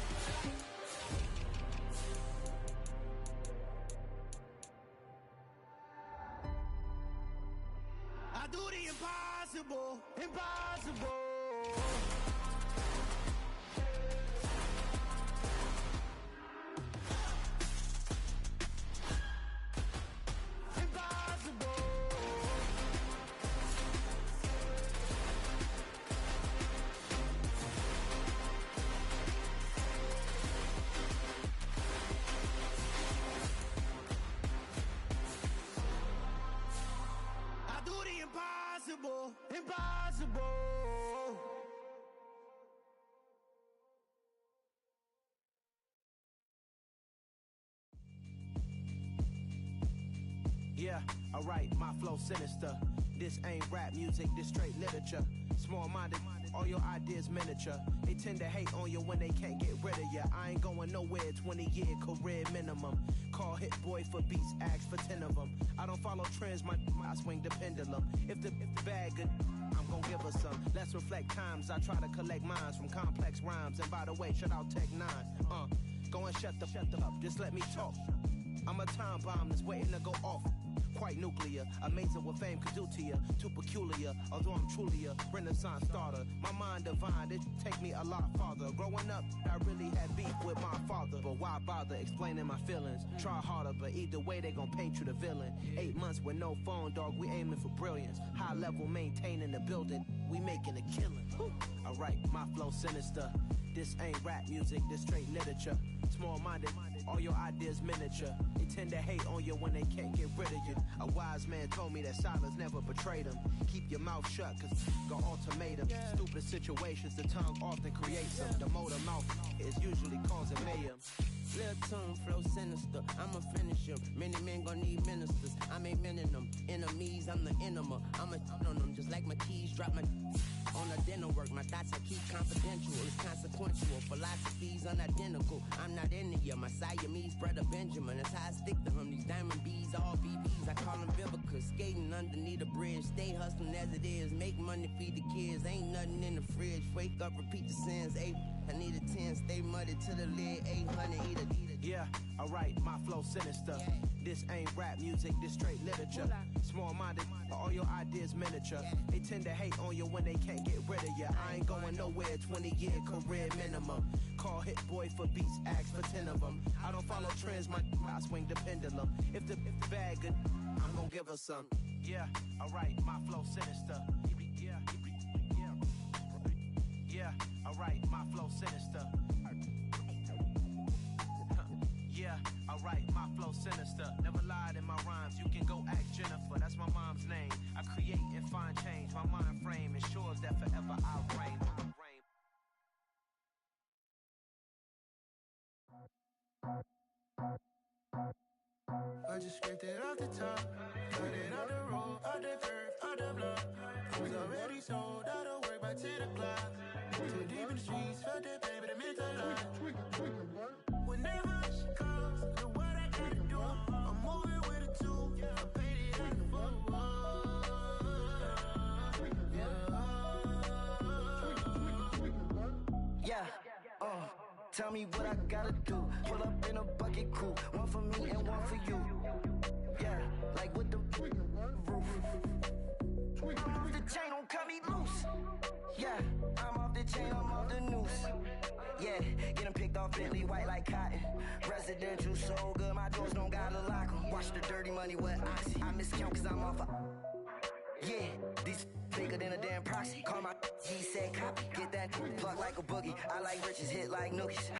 I do the impossible. impossible, impossible. Yeah, alright, my flow sinister. This ain't rap music, this straight literature. Small-minded, all your ideas miniature. They tend to hate on you when they can't get rid of you. I ain't going nowhere, 20-year career minimum. Call hit boy for beats, ask for 10 of them. I don't follow trends, I swing the pendulum. If the bag good, I'm gon' give her some. Let's reflect times, I try to collect minds from complex rhymes. And by the way, shut out Tech 9. Go and shut the up, just let me talk. I'm a time bomb that's waiting to go off. Quite nuclear, amazing what fame could do to you. Too peculiar, although I'm truly a Renaissance starter. My mind divine, it take me a lot farther. Growing up, I really had beef with my father. But why bother explaining my feelings? Try harder, but either way they gon' paint you the villain. 8 months with no phone, dog, we aiming for brilliance. High level maintaining the building, we making a killing. Alright, my flow sinister. This ain't rap music, this straight literature. Small-minded, all your ideas miniature. They tend to hate on you when they can't get rid of you. A wise man told me that silence never betrayed him. Keep your mouth shut, cause got ultimatum. Stupid situations, the tongue often creates them. The motor mouth is usually causing mayhem. Lil' tune, flow sinister, I'ma finish him. Many men gon' need ministers, I'm aiming them. Enemies, I'm the enema. I'ma on them, just like my keys, drop my on the dinner work. My thoughts I keep confidential, it's consequential. Philosophies unidentical, I'm not into ya. My Siamese brother Benjamin, that's how I stick to him. These diamond bees, all BBs, I call them Vivica. Skating underneath a bridge, stay hustling as it is. Make money, feed the kids, ain't nothing in the fridge. Wake up, repeat the sins, I need a 10, stay muddy to the lid, 800, eat a. Yeah, alright, my flow sinister. This ain't rap music, this straight literature. Small-minded, all your ideas miniature. They tend to hate on you when they can't get rid of you. I ain't going nowhere, 20-year career minimum. Call hit boy for beats, ask for 10 of them. I don't follow trends, I swing the pendulum. If the bag good, I'm gon' give her some. Yeah, alright, my flow sinister. Yeah, alright, my flow sinister. Yeah, alright, my flow sinister. Never lied in my rhymes, you can go ask Jennifer. That's my mom's name. I create and find change. My mind frame ensures that forever I'll reign. I just scraped it off the top, cut it out the road, out the curve, out the block. Was already sold, out of work by 10 o'clock. Too deep in the streets, felt that baby, that meant a lot. Whenever she calls, know what I gotta do. I'm moving with a two, I paid it out the full. Yeah, tell me what I gotta do. Pull up in a bucket crew, one for me and one for you. Yeah, like with the roof. I'm off the chain, don't cut me loose. Yeah, I'm off the chain, I'm off the noose. Yeah, getting picked off Bentley white like cotton. Residential so good, my doors don't gotta lock 'em. Watch the dirty money with Oxy. I miscount cause I'm off a. Yeah, these bigger than a damn proxy. Call my G said copy. Get that plug like a boogie. I like riches, hit like nookies.